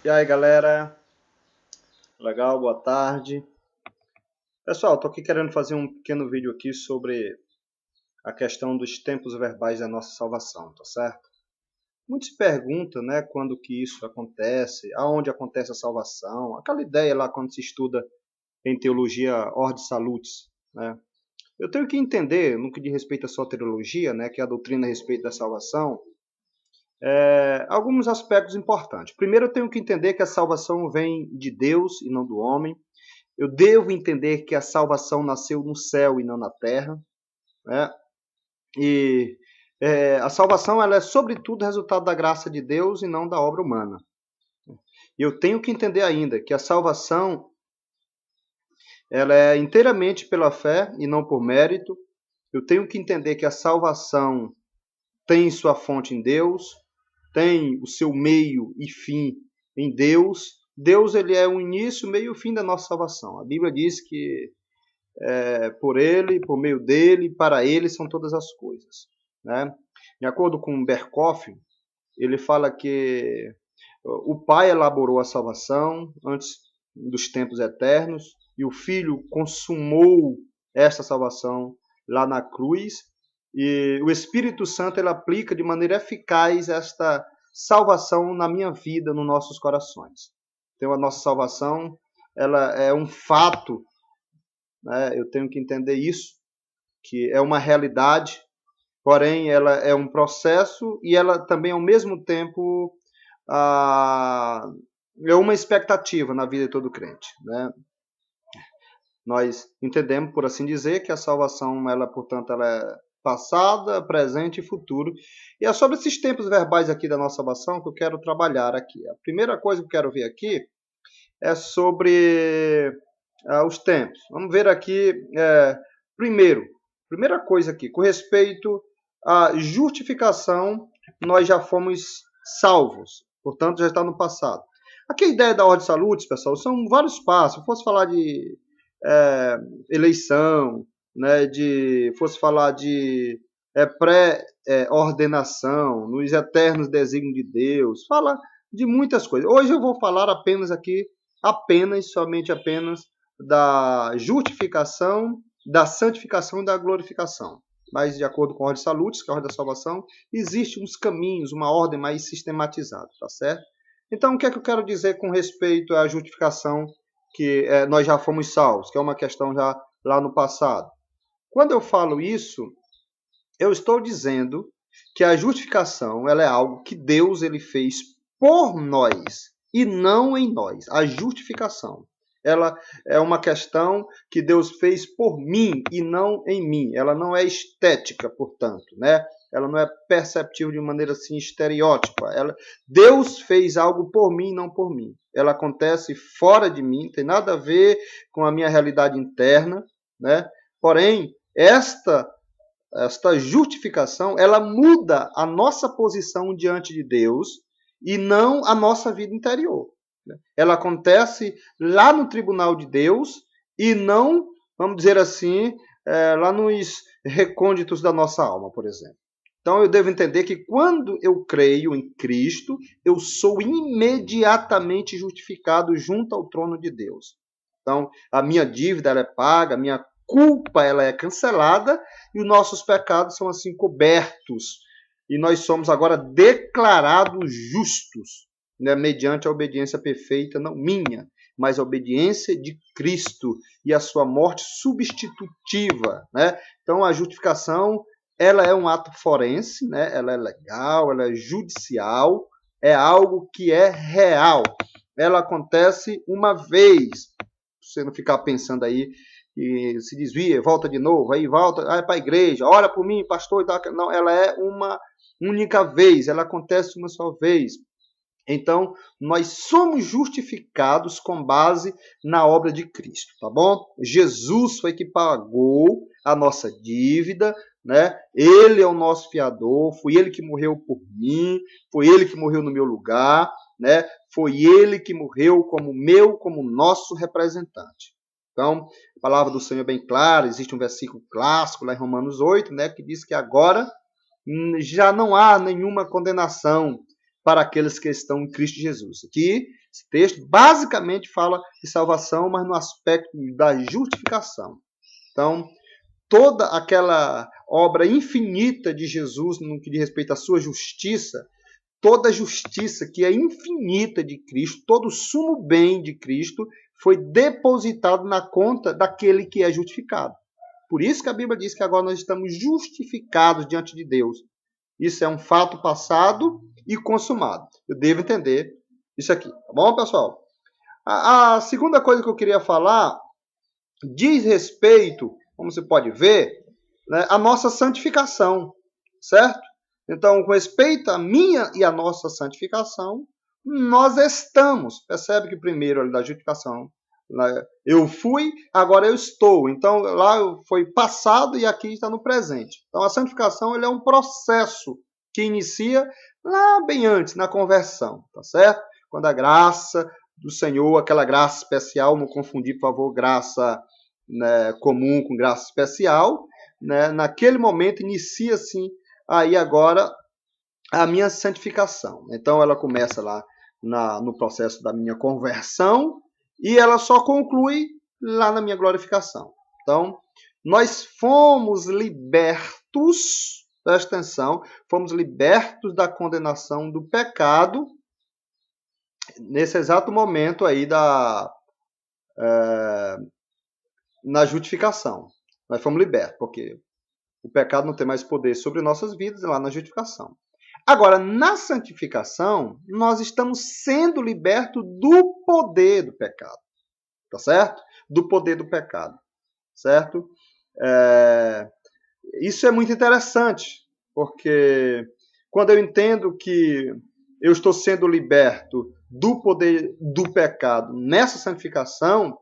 E aí, galera? Legal, boa tarde. Pessoal, tô aqui querendo fazer um pequeno vídeo aqui sobre a questão dos tempos verbais da nossa salvação, tá certo? Muito se pergunta, né, quando que isso acontece, aonde acontece a salvação, aquela ideia lá quando se estuda em teologia Ordo Salutis, né? Eu tenho que entender, no que diz respeito à soteriologia, né, que é a doutrina a respeito da salvação, alguns aspectos importantes. Primeiro, eu tenho que entender que a salvação vem de Deus e não do homem. Eu devo entender que a salvação nasceu no céu e não na terra, né? E a salvação ela é sobretudo resultado da graça de Deus e não da obra humana. E eu tenho que entender ainda que a salvação ela é inteiramente pela fé e não por mérito. Eu tenho que entender que a salvação tem sua fonte em Deus, tem o seu meio e fim em Deus. Deus ele é o início, meio e fim da nossa salvação. A Bíblia diz que por ele, por meio dele, para ele são todas as coisas, né? De acordo com Berkoff, ele fala que o Pai elaborou a salvação antes dos tempos eternos e o Filho consumou esta salvação lá na cruz e o Espírito Santo ele aplica de maneira eficaz esta salvação na minha vida, nos nossos corações. Então a nossa salvação ela é um fato, né? Eu tenho que entender isso, que é uma realidade, porém ela é um processo e ela também ao mesmo tempo é uma expectativa na vida de todo crente, né? Nós entendemos, por assim dizer, que a salvação, ela, portanto, ela é passada, presente e futuro. E é sobre esses tempos verbais aqui da nossa salvação que eu quero trabalhar aqui. A primeira coisa que eu quero ver aqui é sobre os tempos. Vamos ver aqui, primeira coisa aqui, com respeito à justificação, nós já fomos salvos, portanto já está no passado. Aqui a ideia da Ordem Salutis, pessoal, são vários passos. Se fosse falar de eleição, né, fosse falar de pré-ordenação, nos eternos desígnios de Deus, fala de muitas coisas. Hoje eu vou falar somente apenas da justificação, da santificação e da glorificação. Mas, de acordo com a Ordem Salutis, que é a Ordem da Salvação, existem uns caminhos, uma ordem mais sistematizada, tá certo? Então, o que é que eu quero dizer com respeito à justificação, que nós já fomos salvos, que é uma questão já lá no passado? Quando eu falo isso, eu estou dizendo que a justificação ela é algo que Deus ele fez por nós e não em nós. A justificação ela é uma questão que Deus fez por mim e não em mim. Ela não é estética, portanto, né? Ela não é perceptível de maneira assim estereótipa. Deus fez algo por mim e não por mim. Ela acontece fora de mim, tem nada a ver com a minha realidade interna, né? Porém, esta justificação, ela muda a nossa posição diante de Deus e não a nossa vida interior. Ela acontece lá no tribunal de Deus e não, vamos dizer assim, lá nos recônditos da nossa alma, por exemplo. Então eu devo entender que quando eu creio em Cristo, eu sou imediatamente justificado junto ao trono de Deus. Então a minha dívida ela é paga, a minha culpa ela é cancelada e os nossos pecados são assim cobertos. E nós somos agora declarados justos, né, mediante a obediência perfeita, não minha, mas a obediência de Cristo e a sua morte substitutiva, né? Então a justificação ela é um ato forense, né? Ela é legal, ela é judicial, é algo que é real. Ela acontece uma vez. Você não ficar pensando aí e se desvia, volta de novo, aí volta, vai para a igreja, ora por mim, pastor e tal. Não, ela é uma única vez, ela acontece uma só vez. Então, nós somos justificados com base na obra de Cristo, tá bom? Jesus foi que pagou a nossa dívida, né? Ele é o nosso fiador, foi ele que morreu por mim, foi ele que morreu no meu lugar, né? Foi ele que morreu como nosso representante. Então, a palavra do Senhor é bem clara, existe um versículo clássico lá em Romanos 8, né, que diz que agora já não há nenhuma condenação para aqueles que estão em Cristo Jesus. Aqui Esse texto basicamente fala de salvação, mas no aspecto da justificação. Então, toda aquela obra infinita de Jesus no que diz respeito à sua justiça, toda a justiça que é infinita de Cristo, todo o sumo bem de Cristo, foi depositado na conta daquele que é justificado. Por isso que a Bíblia diz que agora nós estamos justificados diante de Deus. Isso é um fato passado e consumado. Eu devo entender isso aqui. Tá bom, pessoal? A segunda coisa que eu queria falar diz respeito, como você pode ver, né, à nossa santificação, certo? Então, com respeito à minha e à nossa santificação, nós estamos. Percebe que primeiro ali da justificação, eu fui, agora eu estou. Então, lá foi passado e aqui está no presente. Então, a santificação ele é um processo que inicia lá bem antes, na conversão, tá certo? Quando a graça do Senhor, aquela graça especial, não confundir, por favor, graça, né, comum com graça especial, né? Naquele momento inicia-se aí agora a minha santificação. Então, ela começa lá no processo da minha conversão, e ela só conclui lá na minha glorificação. Então, nós fomos libertos, presta atenção, fomos libertos da condenação do pecado nesse exato momento aí na justificação. Nós fomos libertos, porque o pecado não tem mais poder sobre nossas vidas lá na justificação. Agora, na santificação, nós estamos sendo libertos do poder do pecado. Tá certo? Do poder do pecado. Certo? Isso é muito interessante, porque quando eu entendo que eu estou sendo liberto do poder do pecado nessa santificação,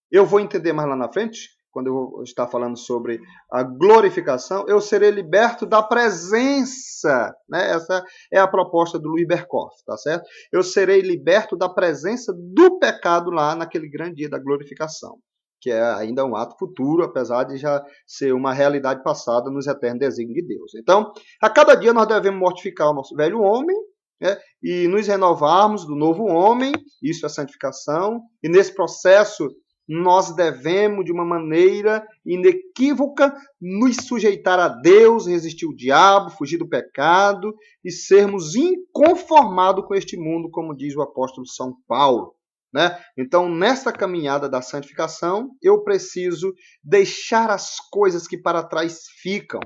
eu vou entender mais lá na frente, quando eu vou estar falando sobre a glorificação, eu serei liberto da presença, né? Essa é a proposta do Louis Berkhof, tá certo? Eu serei liberto da presença do pecado lá naquele grande dia da glorificação, que é ainda um ato futuro, apesar de já ser uma realidade passada nos eternos desígnios de Deus. Então, a cada dia nós devemos mortificar o nosso velho homem, né? E nos renovarmos do novo homem, isso é santificação, e nesse processo nós devemos, de uma maneira inequívoca, nos sujeitar a Deus, resistir o diabo, fugir do pecado e sermos inconformados com este mundo, como diz o apóstolo São Paulo, né? Então, nessa caminhada da santificação, eu preciso deixar as coisas que para trás ficam,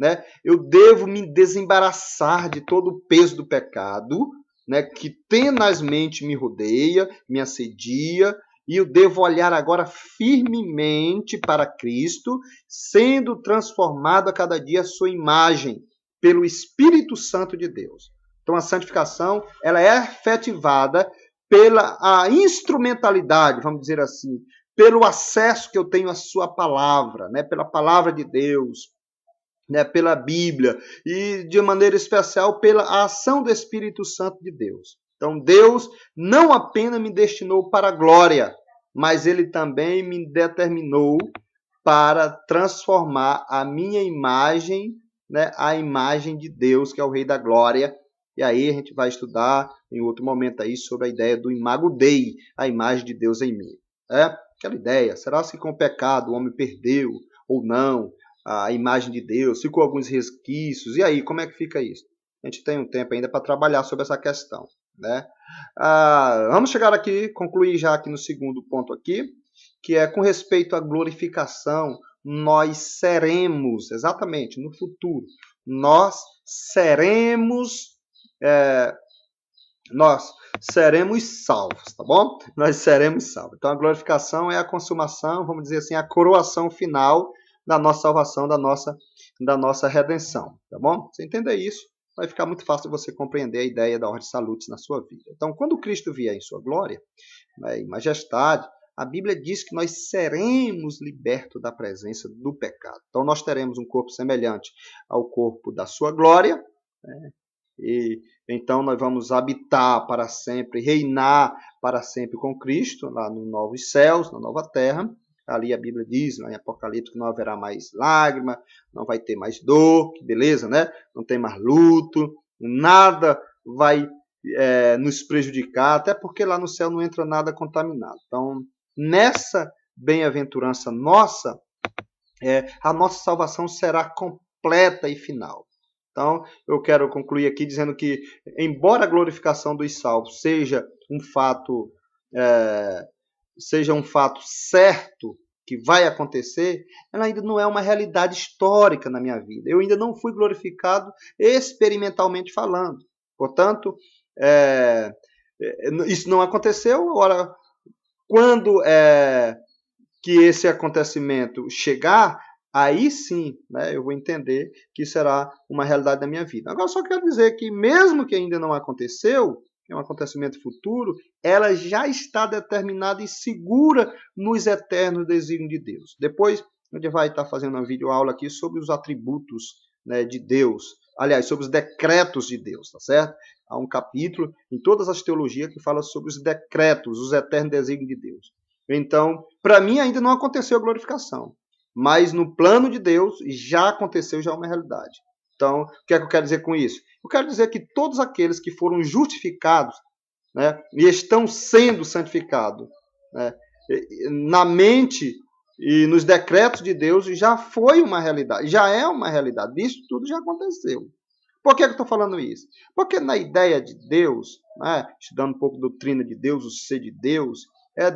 né? Eu devo me desembaraçar de todo o peso do pecado, né, que tenazmente me rodeia, me assedia, e eu devo olhar agora firmemente para Cristo, sendo transformado a cada dia a sua imagem pelo Espírito Santo de Deus. Então a santificação ela é efetivada pela a instrumentalidade, vamos dizer assim, pelo acesso que eu tenho à sua palavra, né, pela palavra de Deus, né, pela Bíblia e de maneira especial pela ação do Espírito Santo de Deus. Então, Deus não apenas me destinou para a glória, mas Ele também me determinou para transformar a minha imagem, né, a imagem de Deus, que é o Rei da Glória. E aí a gente vai estudar em outro momento aí sobre a ideia do imago Dei, a imagem de Deus em mim. Aquela ideia, será que com o pecado o homem perdeu ou não a imagem de Deus? Ficou alguns resquícios? E aí, como é que fica isso? A gente tem um tempo ainda para trabalhar sobre essa questão, né? Vamos chegar aqui, concluir já aqui no segundo ponto aqui, que é com respeito à glorificação, nós seremos, exatamente, no futuro, nós seremos salvos, tá bom? Nós seremos salvos. Então a glorificação é a consumação, vamos dizer assim, a coroação final da nossa salvação, da nossa redenção, tá bom? Você entender isso, vai ficar muito fácil você compreender a ideia da ordem salutis na sua vida. Então, quando Cristo vier em sua glória, né, em majestade, a Bíblia diz que nós seremos libertos da presença do pecado. Então, nós teremos um corpo semelhante ao corpo da sua glória, né? E então nós vamos habitar para sempre, reinar para sempre com Cristo, lá nos novos céus, na nova terra. Ali a Bíblia diz, lá em Apocalipse, que não haverá mais lágrima, não vai ter mais dor, que beleza, né? Não tem mais luto, nada vai nos prejudicar, até porque lá no céu não entra nada contaminado. Então, nessa bem-aventurança nossa, a nossa salvação será completa e final. Então, eu quero concluir aqui dizendo que, embora a glorificação dos salvos seja um fato certo que vai acontecer, ela ainda não é uma realidade histórica na minha vida. Eu ainda não fui glorificado experimentalmente falando. Portanto, isso não aconteceu. Agora, quando que esse acontecimento chegar, aí sim, né, eu vou entender que será uma realidade da minha vida. Agora, só quero dizer que, mesmo que ainda não aconteceu, é um acontecimento futuro, ela já está determinada e segura nos eternos desígnios de Deus. Depois, a gente vai estar fazendo uma videoaula aqui sobre os atributos, né, de Deus. Aliás, sobre os decretos de Deus, tá certo? Há um capítulo em todas as teologias que fala sobre os decretos, os eternos desígnios de Deus. Então, para mim ainda não aconteceu a glorificação, mas no plano de Deus já aconteceu, já é uma realidade. Então, o que é que eu quero dizer com isso? Eu quero dizer que todos aqueles que foram justificados, né, e estão sendo santificados, né, na mente e nos decretos de Deus, já foi uma realidade, já é uma realidade. Isso tudo já aconteceu. Por que eu estou falando isso? Porque na ideia de Deus, né, estudando um pouco a doutrina de Deus, o ser de Deus,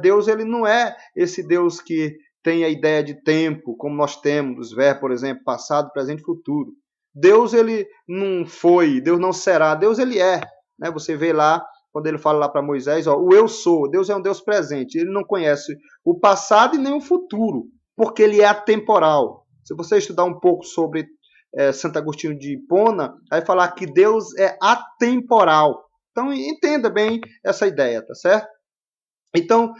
Deus ele não é esse Deus que tem a ideia de tempo, como nós temos, dos verbos, por exemplo, passado, presente e futuro. Deus ele não foi, Deus não será, Deus ele é. Né? Você vê lá, quando ele fala lá para Moisés, ó, o eu sou, Deus é um Deus presente, ele não conhece o passado e nem o futuro, porque ele é atemporal. Se você estudar um pouco sobre Santo Agostinho de Hipona, vai falar que Deus é atemporal. Então entenda bem essa ideia, tá certo? Então,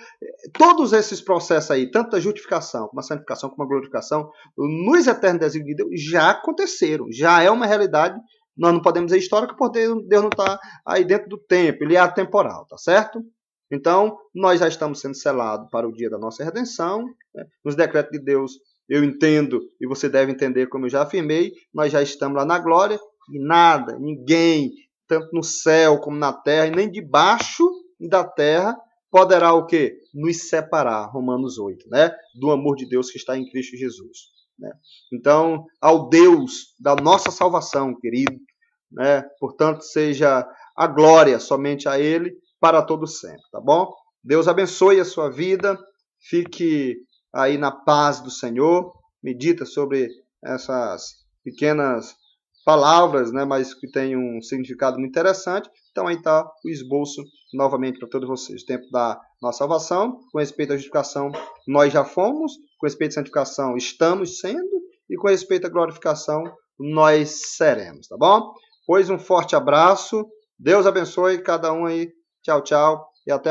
todos esses processos aí, tanto a justificação, como a santificação, como a glorificação, nos eternos desígnios de Deus, já aconteceram, já é uma realidade. Nós não podemos dizer histórica porque Deus não está aí dentro do tempo, ele é atemporal, tá certo? Então, nós já estamos sendo selados para o dia da nossa redenção, né? Nos decretos de Deus, eu entendo, e você deve entender, como eu já afirmei, nós já estamos lá na glória, e nada, ninguém, tanto no céu como na terra, e nem debaixo da terra, poderá o quê? Nos separar, Romanos 8, né? Do amor de Deus que está em Cristo Jesus. Né? Então, ao Deus da nossa salvação, querido, né? Portanto, seja a glória somente a Ele para todo sempre, tá bom? Deus abençoe a sua vida, fique aí na paz do Senhor, medita sobre essas pequenas palavras, né? Mas que tem um significado muito interessante. Então aí está o esboço novamente para todos vocês. O tempo da nossa salvação, com respeito à justificação, nós já fomos, com respeito à santificação, estamos sendo, e com respeito à glorificação, nós seremos, tá bom? Pois um forte abraço, Deus abençoe cada um aí, tchau, tchau, e até a